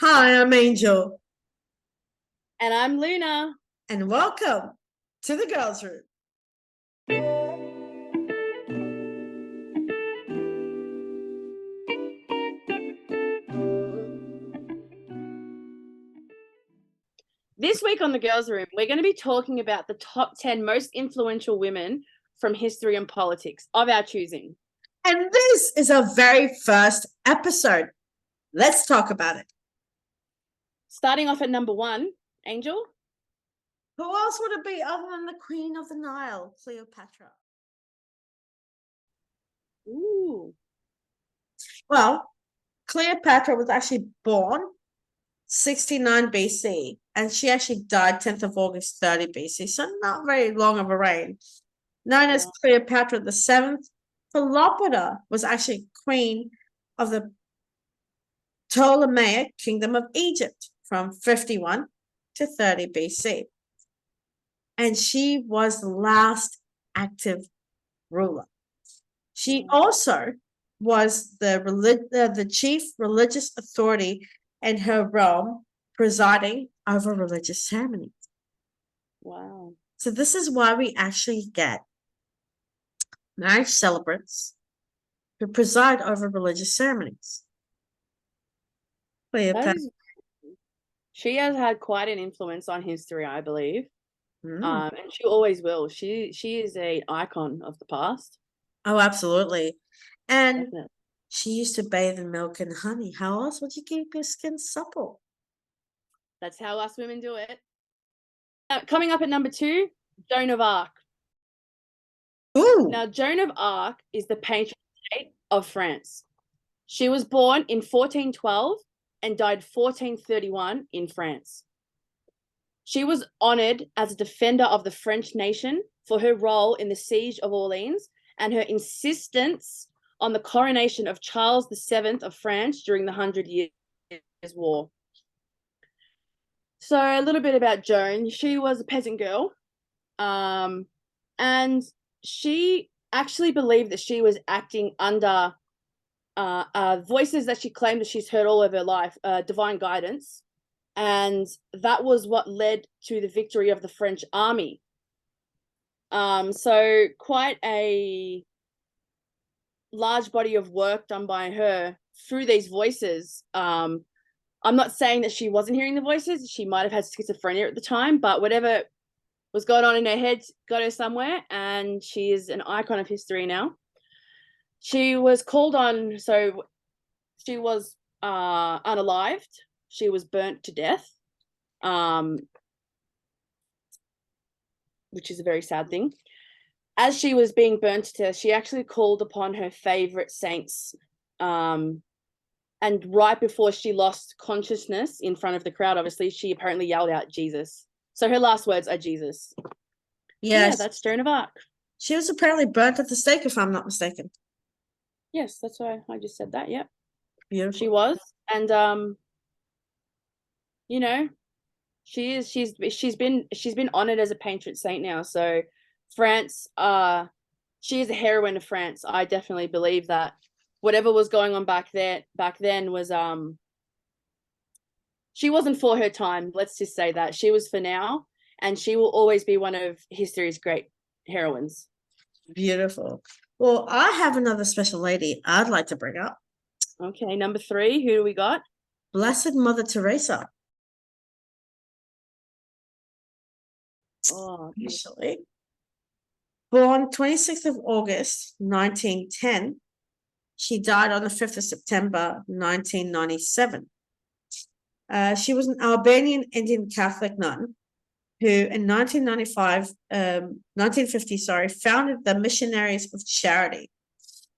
Hi, I'm Angel, And I'm Luna. and welcome to the Girls Room. This week on the Girls Room, we're going to be talking about the top 10 most influential women from history and politics of our choosing. And this is our very first episode. Let's talk about it. Starting off at number 1, Angel. Who else would it be other than the Queen of the Nile, Cleopatra? Ooh. Well, Cleopatra was actually born 69 BC, and she actually died 10th of August 30 BC, so not very long of a reign. Known as Cleopatra the Seventh, Philopator was actually queen of the Ptolemaic Kingdom of Egypt from 51 to 30 BC. And she was the last active ruler. She also was the chief religious authority in her realm, presiding over religious ceremonies. Wow. So this is why we actually get marriage celebrants who preside over religious ceremonies. She has had quite an influence on history, I believe. Mm. And she always will. She is an icon of the past. Oh, absolutely. And Definitely. she used to bathe in milk and honey. How else would you keep your skin supple? That's how us women do it. Coming up at number 2, Joan of Arc. Ooh. Now, Joan of Arc is the patron saint of France. She was born in 1412 and died 1431 in France. She was honored as a defender of the French nation for her role in the siege of Orleans and her insistence on the coronation of Charles VII of France during the 100 Years' War. So a little bit about Joan. She was a peasant girl, and she actually believed that she was acting under voices that she claimed that she's heard all of her life, divine guidance. And that was what led to the victory of the French army. So quite a large body of work done by her through these voices. I'm not saying that she wasn't hearing the voices. She might have had schizophrenia at the time, but whatever was going on in her head got her somewhere, and she is an icon of history now. She was called on, so she was unalived. She was burnt to death, which is a very sad thing. As she was being burnt to death, she actually called upon her favorite saints. And right before she lost consciousness in front of the crowd, obviously, she apparently yelled out Jesus. So her last words are Jesus. Yes. Yeah, that's Joan of Arc. She was apparently burnt at the stake, if I'm not mistaken. Yes, that's why I just said that. Yep. Beautiful. She was. And you know, she's been honored as a patron saint now. So France, she is a heroine of France. I definitely believe that whatever was going on back then was she wasn't for her time. Let's just say that. She was for now, and she will always be one of history's great heroines. Beautiful. Well, I have another special lady I'd like to bring up. Okay, number 3, who do we got? Blessed Mother Teresa. Oh, Usually. Born 26th of August 1910, she died on the 5th of September 1997. She was an Albanian Indian Catholic nun who in 1950, founded the Missionaries of Charity.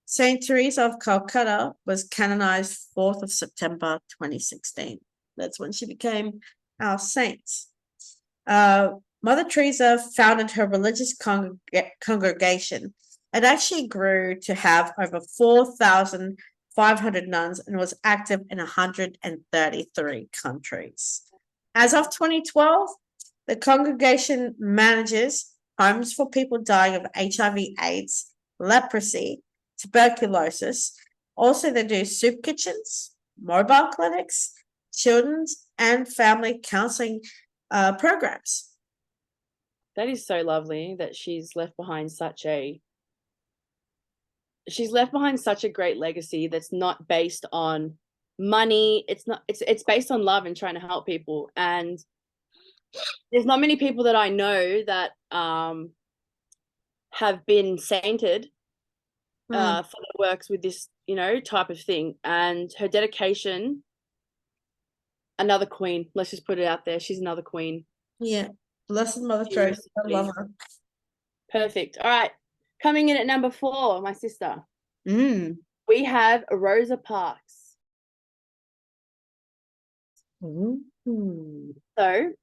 Saint Teresa of Calcutta was canonized 4th of September 2016. That's when she became our saint. Mother Teresa founded her religious congregation. It actually grew to have over 4,500 nuns and was active in 133 countries. As of 2012, the congregation manages homes for people dying of HIV/AIDS, leprosy, tuberculosis. Also, they do soup kitchens, mobile clinics, children's and family counseling programs. That is so lovely that she's left behind such a great legacy that's not based on money. It's based on love and trying to help people. And there's not many people that I know that have been sainted for their works with this, type of thing. And her dedication, another queen. Let's just put it out there. She's another queen. Yeah. Blessed Mother Teresa. I love her. Perfect. All right. Coming in at number 4, my sister. We have Rosa Parks. So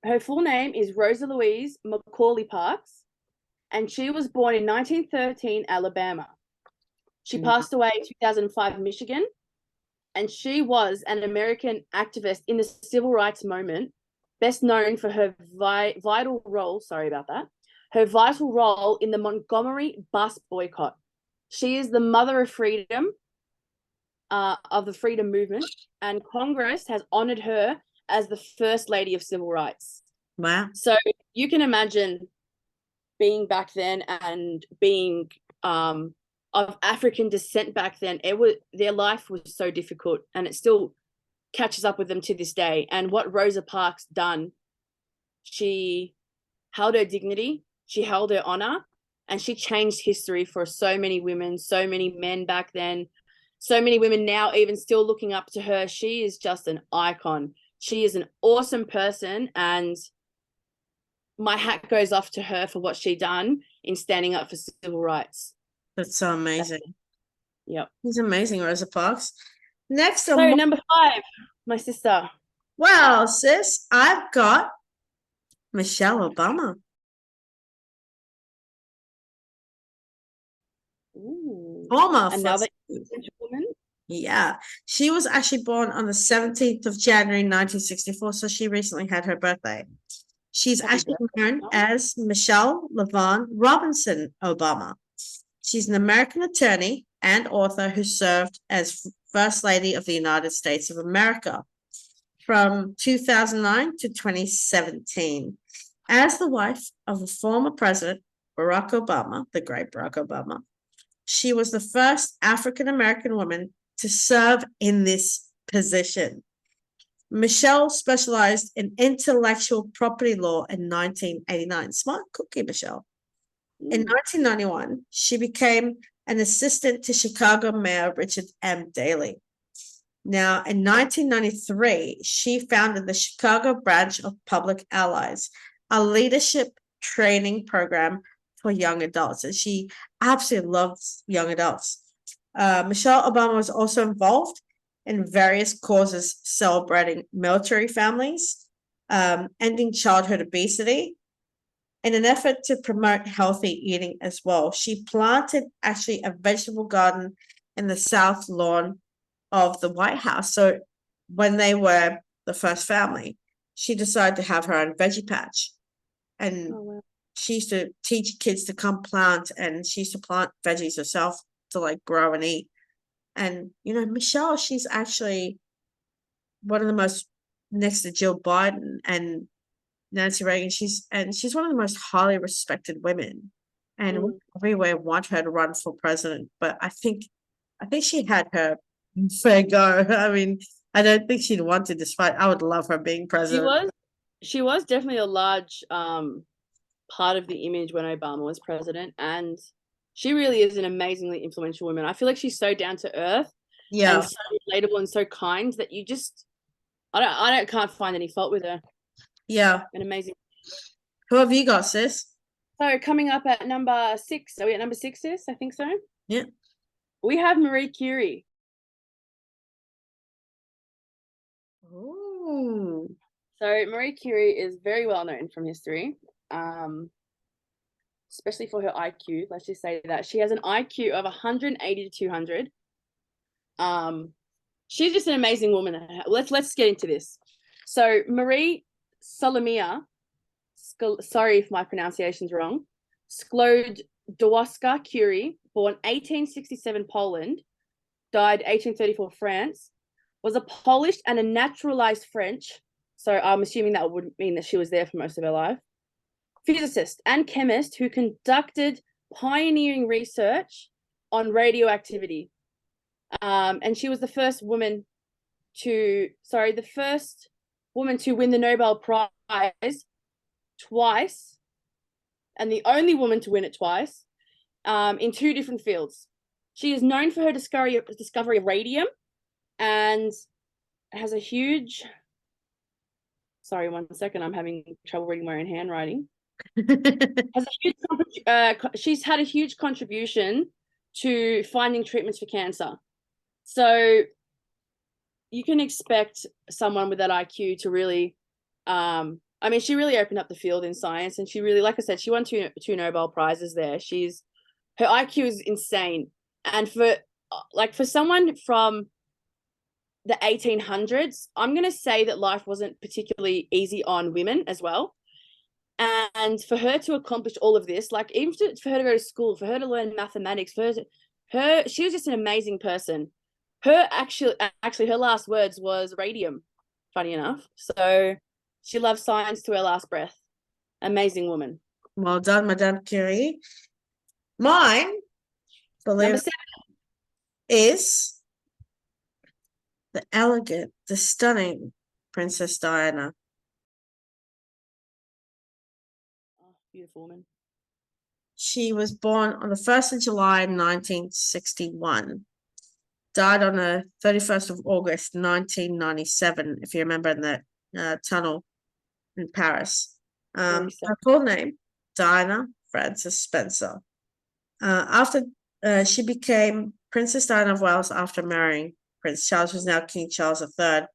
her full name is Rosa Louise Macaulay Parks, and she was born in 1913, Alabama. She passed away in 2005, Michigan, and she was an American activist in the civil rights movement, best known for her vital role in the Montgomery bus boycott. She is the mother of freedom, of the freedom movement, and Congress has honored her as the first lady of civil rights. Wow. So you can imagine being back then and being of African descent back then. Their life was so difficult, and it still catches up with them to this day. And what Rosa Parks done, she held her dignity, she held her honor, and she changed history for so many women, so many men back then, so many women now even still looking up to her. She is just an icon. She is an awesome person, and my hat goes off to her for what she done in standing up for civil rights. That's so amazing. Yep. He's amazing, Rosa Parks. Next So number 5, my sister. Well, sis, I've got Michelle Obama. Ooh. Former Another woman. Yeah, she was actually born on the 17th of January 1964, so she recently had her birthday. She's actually known as Michelle LaVaughn Robinson Obama. She's an American attorney and author who served as First Lady of the United States of America from 2009 to 2017. As the wife of the former President Barack Obama, the great Barack Obama, she was the first African-American woman to serve in this position. Michelle specialized in intellectual property law in 1989. Smart cookie, Michelle. In 1991, she became an assistant to Chicago Mayor Richard M. Daley. Now, in 1993, she founded the Chicago branch of Public Allies, a leadership training program for young adults, and she absolutely loves young adults. Michelle Obama was also involved in various causes celebrating military families, ending childhood obesity, in an effort to promote healthy eating as well. She planted actually a vegetable garden in the south lawn of the White House. So when they were the first family, she decided to have her own veggie patch. And she used to teach kids to come plant, and she used to plant veggies herself to like grow and eat. And, Michelle, she's actually one of the most, next to Jill Biden and Nancy Reagan, she's one of the most highly respected women, and everywhere want her to run for president. But I think she had her fair go. I mean, I don't think she'd want to, despite I would love her being president. She was definitely a large part of the image when Obama was president, and she really is an amazingly influential woman. I feel like she's so down to earth, and so relatable and so kind that you just can't find any fault with her. Yeah. An amazing. Who have you got, sis? So coming up at number 6. Are we at number 6, sis? I think so. Yeah. We have Marie Curie. Ooh. So Marie Curie is very well known from history, especially for her IQ. Let's just say that. She has an IQ of 180 to 200. She's just an amazing woman. Let's get into this. So Marie Solomia, sorry if my pronunciation's wrong, Sklodowska Curie, born 1867 Poland, died 1834 France, was a Polish and a naturalized French. So I'm assuming that would mean that she was there for most of her life. Physicist and chemist who conducted pioneering research on radioactivity. And she was the first woman to win the Nobel Prize twice, and the only woman to win it twice, in 2 different fields. She is known for her discovery of radium, and has a huge. Sorry, 1 second. I'm having trouble reading my own handwriting. She's had a huge contribution to finding treatments for cancer. So you can expect someone with that IQ to really, I mean, she really opened up the field in science, and she really, like I said, she won two Nobel Prizes there. Her IQ is insane. And for someone from the 1800s, I'm going to say that life wasn't particularly easy on women as well. And for her to accomplish all of this, like even for her to go to school, for her to learn mathematics, she was just an amazing person. Her her last words was radium, funny enough. So she loved science to her last breath. Amazing woman. Well done, Madame Curie. Mine, believe Number it, 7 is the elegant, the stunning Princess Diana. Oh, beautiful woman. She was born on the 1st of July, 1961. Died on the 31st of August, 1997, if you remember, in the tunnel in Paris. Her full name, Diana Frances Spencer. After she became Princess Diana of Wales after marrying Prince Charles, who's now King Charles III.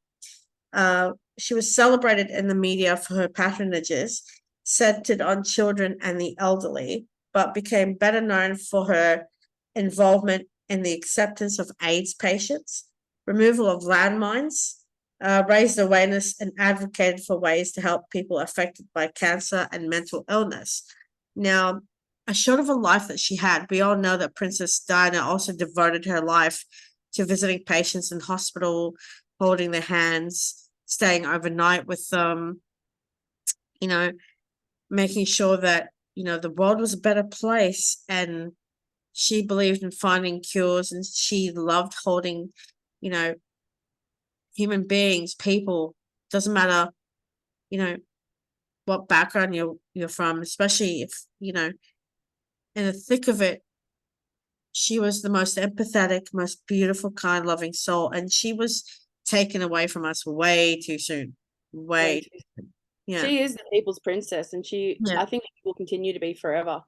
She was celebrated in the media for her patronages centered on children and the elderly, but became better known for her involvement in the acceptance of AIDS patients, removal of landmines, raised awareness, and advocated for ways to help people affected by cancer and mental illness. Now, a short of a life that she had, we all know that Princess Diana also devoted her life to visiting patients in hospital, holding their hands, staying overnight with them, making sure that, the world was a better place. And she believed in finding cures, and she loved holding, human beings, people. Doesn't matter, what background you're from, especially if, in the thick of it, she was the most empathetic, most beautiful, kind, loving soul. And she was taken away from us way too soon. Way too soon. Yeah. She is the people's princess, and I think she will continue to be forever.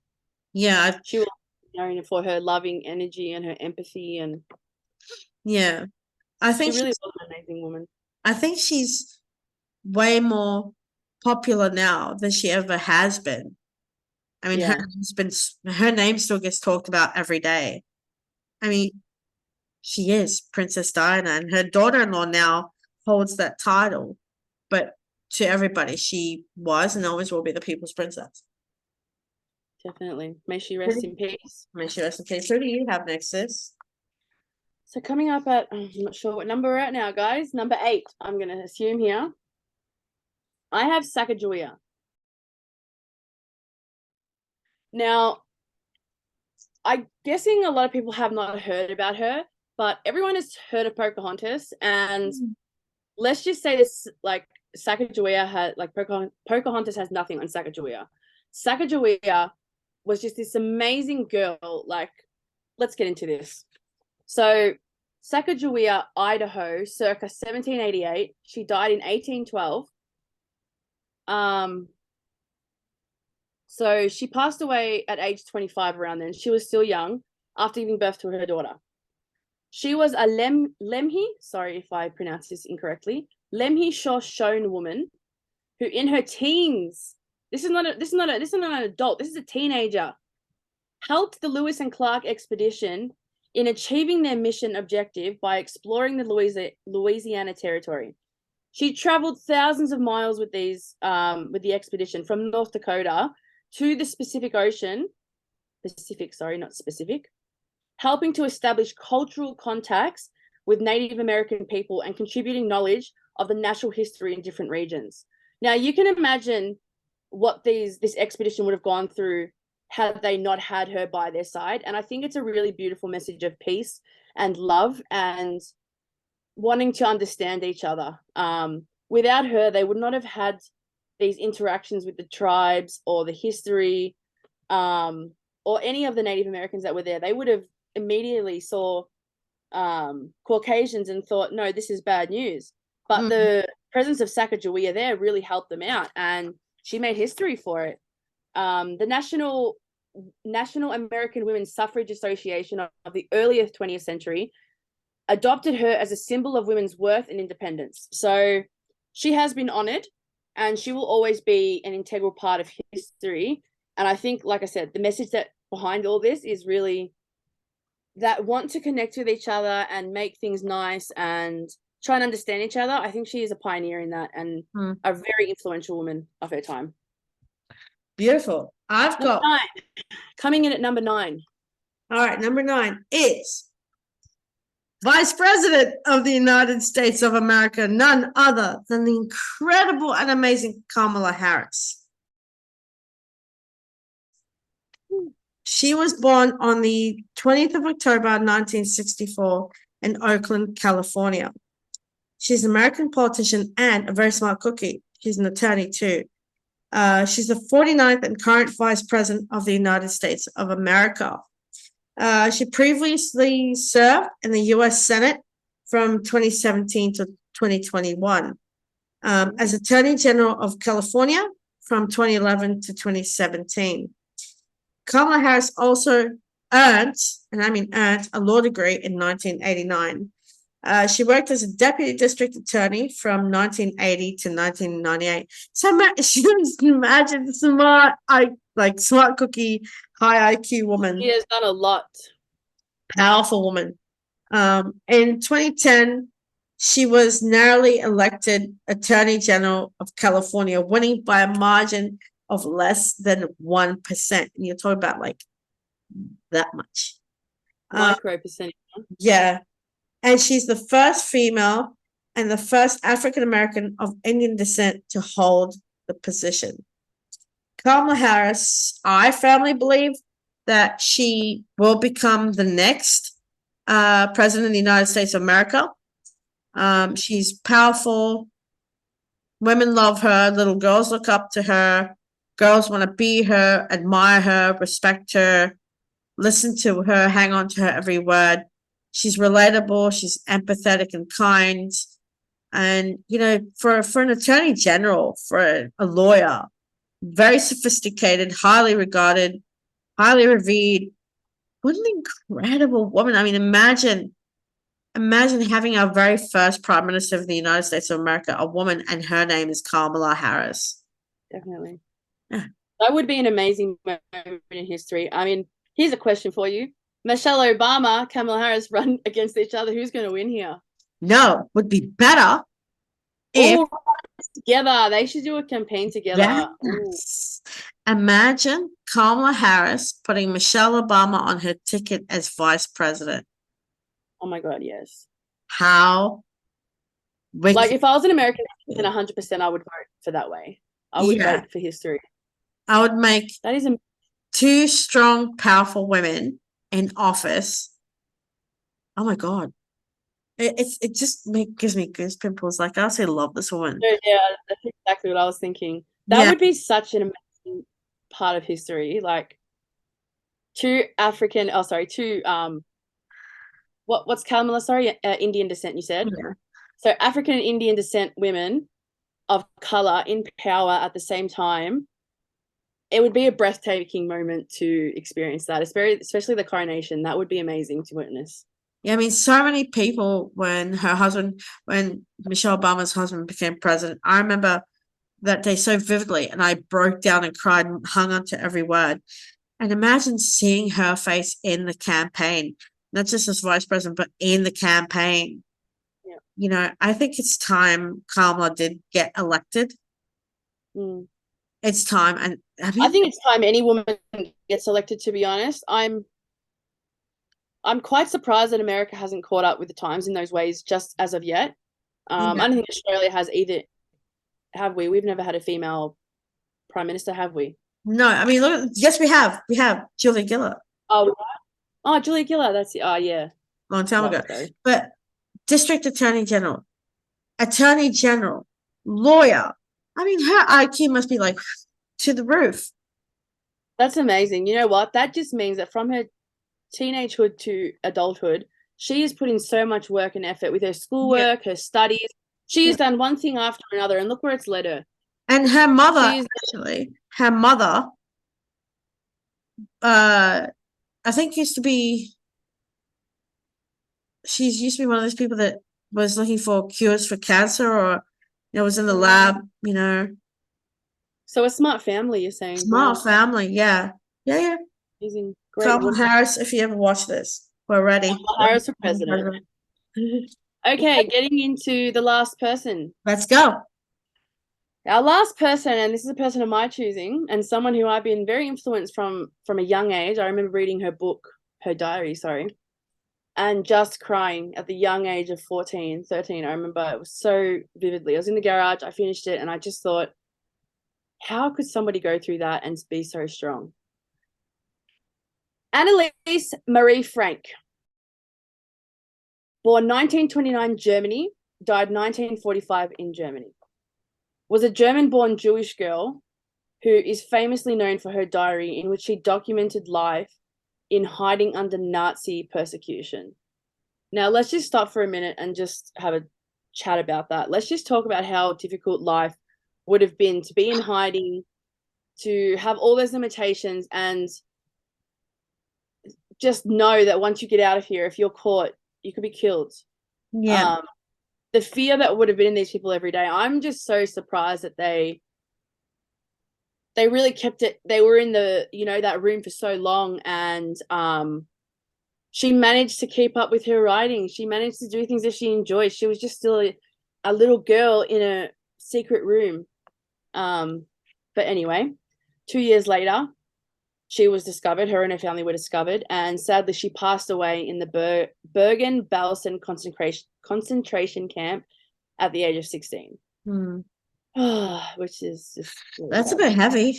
Yeah. She will be known for her loving energy and her empathy, and yeah. I think she really was an amazing woman. I think she's way more popular now than she ever has been. I mean, her name still gets talked about every day. I mean, she is Princess Diana, and her daughter-in-law now holds that title. But to everybody, she was and always will be the people's princess. Definitely. May she rest in peace. May she rest in peace. Who do you have next, sis? So coming up at, I'm not sure what number we're at now, guys. Number 8, I'm going to assume here. I have Sacagawea. Now, I'm guessing a lot of people have not heard about her, but everyone has heard of Pocahontas. And let's just say this, like, Sacagawea had, like, Pocahontas has nothing on Sacagawea. Sacagawea was just this amazing girl. Like, let's get into this. So, Sacagawea, Idaho, circa 1788. She died in 1812. So she passed away at age 25 around then. She was still young after giving birth to her daughter. She was a Lemhi, sorry if I pronounce this incorrectly, Lemhi Shoshone woman who in her teens, this is not an adult, this is a teenager, helped the Lewis and Clark expedition in achieving their mission objective by exploring the Louisiana Territory. She traveled thousands of miles with with the expedition from North Dakota to the Pacific, helping to establish cultural contacts with Native American people and contributing knowledge of the natural history in different regions. Now, you can imagine what this expedition would have gone through had they not had her by their side. And I think it's a really beautiful message of peace and love and wanting to understand each other. Without her, they would not have had these interactions with the tribes or the history, or any of the Native Americans that were there. They would have immediately saw Caucasians and thought, no, this is bad news. But the presence of Sacagawea there really helped them out, and she made history for it. The National American Women's Suffrage Association of the earlier 20th century adopted her as a symbol of women's worth and independence. So she has been honored, and she will always be an integral part of history. And I think, like I said, the message that behind all this is really that want to connect with each other and make things nice and try and understand each other. I think she is a pioneer in that and a very influential woman of her time. Beautiful. I've got coming in at number 9. All right, number 9 is Vice President of the United States of America, none other than the incredible and amazing Kamala Harris. She was born on the 20th of October, 1964 in Oakland, California. She's an American politician and a very smart cookie. She's an attorney too. She's the 49th and current Vice President of the United States of America. She previously served in the U.S. Senate from 2017 to 2021 as Attorney General of California from 2011 to 2017. Kamala Harris also earned a law degree in 1989. She worked as a deputy district attorney from 1980 to 1998. So imagine smart cookie, high IQ woman. She has done a lot. Powerful woman. In 2010, she was narrowly elected Attorney General of California, winning by a margin of less than 1%. And you're talking about like that much. Micro percentage. Yeah. And she's the first female and the first African-American of Indian descent to hold the position. Kamala Harris, I firmly believe that she will become the next president of the United States of America. She's powerful. Women love her. Little girls look up to her. Girls want to be her, admire her, respect her, listen to her, hang on to her every word. She's relatable. She's empathetic and kind. And, for an attorney general, for a lawyer, very sophisticated, highly regarded, highly revered. What an incredible woman. I mean, imagine having our very first Prime Minister of the United States of America, a woman, and her name is Kamala Harris. Definitely. Yeah. That would be an amazing moment in history. I mean, here's a question for you. Michelle Obama, Kamala Harris run against each other. Who's going to win here? No, would be better if together. They should do a campaign together. Yes. Imagine Kamala Harris putting Michelle Obama on her ticket as vice president. Oh my God, yes. How? Like if I was an American, then 100% I would vote for that way. I would vote for history. I would make that is 2 strong, powerful women in office. Oh my God. It just gives me goosebumps. Like, I also love this woman. Yeah, that's exactly what I was thinking. That would be such an amazing part of history. Like what's Kamala? Sorry, Indian descent, you said? Yeah. So African and Indian descent women of color in power at the same time. It would be a breathtaking moment to experience that, especially the coronation. That would be amazing to witness. Yeah, I mean, so many people, when Michelle Obama's husband became president, I remember that day so vividly, and I broke down and cried and hung on to every word. And imagine seeing her face in the campaign, not just as vice president, but in the campaign. Yeah. I think it's time Kamala did get elected. It's time. And I think it's time any woman gets elected, to be honest. I'm quite surprised that America hasn't caught up with the times in those ways just as of yet. I don't think Australia has either. Have we? We've never had a female prime minister, have we? No, I mean, look, yes, we have. We have Julia Gillard Oh, oh, Julia Gillard. That's it. Oh, yeah. a long time Love ago. it, though. But district attorney general, lawyer. I mean, her IQ must be like to the roof. That's amazing. You know what? That just means that from her teenagehood to adulthood, she has put in so much work and effort with her schoolwork, her studies. She has done one thing after another, and look where it's led her. And her mother, She's- actually, her mother, I think used to be, she's used to be one of those people that was looking for cures for cancer, or was in the lab, So a smart family, you're saying? smart Wow. family, yeah. Amazing. Great. Kamala Harris, if you ever watch this, we're ready. Kamala Harris for president. Okay, getting into the last person. Let's go. Our last person, and this is a person of my choosing, and someone who I've been very influenced from a young age. I remember reading her diary, sorry, and just crying at the young age of 14, 13. I remember it was so vividly. I was in the garage, I finished it, and I just thought, how could somebody go through that and be so strong? Anneliese Marie Frank, born 1929 Germany, died 1945 in Germany, was a German-born Jewish girl who is famously known for her diary in which she documented life in hiding under Nazi persecution. Now, let's just stop for a minute and just have a chat about that. Let's just talk about how difficult life would have been to be in hiding, to have all those limitations, and just know that once you get out of here, if you're caught, you could be killed. Yeah. The fear that would have been in these people every day. I'm just so surprised that they really kept it. They were in the, that room for so long, and she managed to keep up with her writing. She managed to do things that she enjoyed. She was just still a little girl in a secret room. But anyway, 2 years later, she was discovered. Her and her family were discovered, and sadly, she passed away in the Bergen-Belsen concentration camp at the age of 16. Which is just really That's a bit heavy.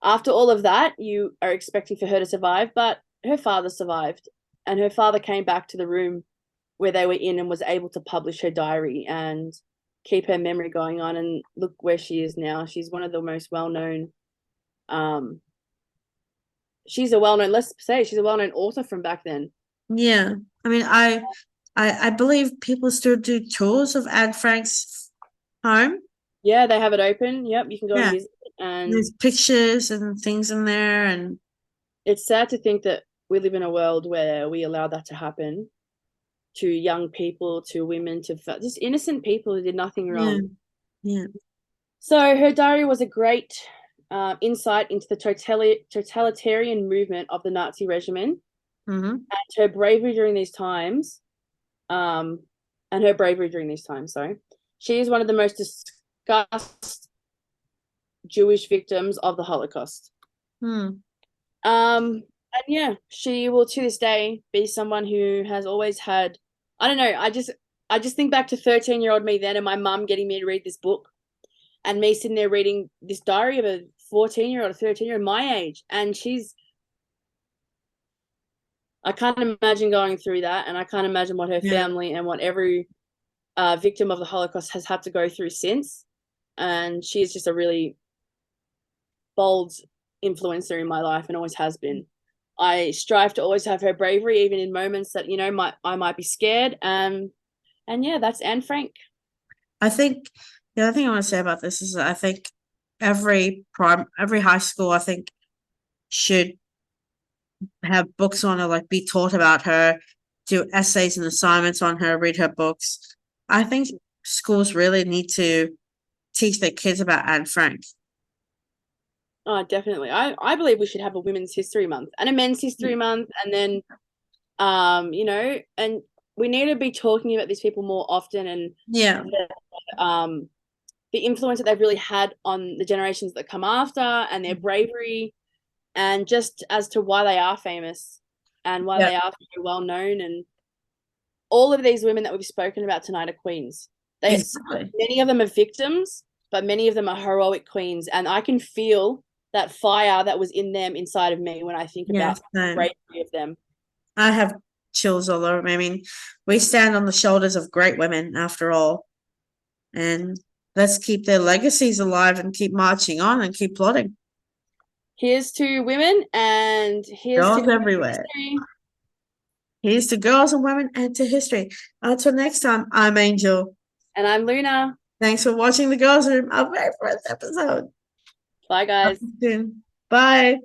After all of that, you are expecting for her to survive, but her father survived, and her father came back to the room where they were in and was able to publish her diary and keep her memory going on. And look where she is now. She's one of the most well-known she's a well-known author from back then. Yeah. I mean, I believe people still do tours of Anne Frank's home. Yeah, they have it open. Yep, you can go and visit. And there's pictures and things in there, and it's sad to think that we live in a world where we allow that to happen to young people, to women, to just innocent people who did nothing wrong. Yeah. So her diary was a great insight into the totalitarian movement of the Nazi regime, and her bravery during these times. Sorry, she is one of the most discussed Jewish victims of the Holocaust. And yeah, she will to this day be someone who has always had, I don't know, I just think back to 13-year-old me then, and my mum getting me to read this book, and me sitting there reading this diary of a 14-year-old, a 13-year-old my age, and I can't imagine going through that, and I can't imagine what her family and what every victim of the Holocaust has had to go through since. And she is just a really bold influencer in my life, and always has been. I strive to always have her bravery, even in moments that I might be scared. And yeah, that's Anne Frank. I think the other thing I want to say about this is that I think every high school, I think, should have books on her, like be taught about her, do essays and assignments on her, read her books. I think schools really need to teach their kids about Anne Frank. Oh, definitely. I believe we should have a Women's History Month and a Men's History Month, and then, and we need to be talking about these people more often, and the influence that they've really had on the generations that come after, and their bravery, and just as to why they are famous. and why Yeah. they are so well known. And all of these women that we've spoken about tonight are queens. Exactly. Many of them are victims, but many of them are heroic queens. And I can feel that fire that was in them inside of me when I think Yeah, about the same. bravery of them. I have chills all over me. I mean, we stand on the shoulders of great women after all. And let's keep their legacies alive and keep marching on and keep plotting. Here's to women, and here's Girls to everywhere. history. Here's to girls and women and to history. Until next time, I'm Angel. And I'm Luna. Thanks for watching The Girls Room, our very first episode. Bye, guys. Bye.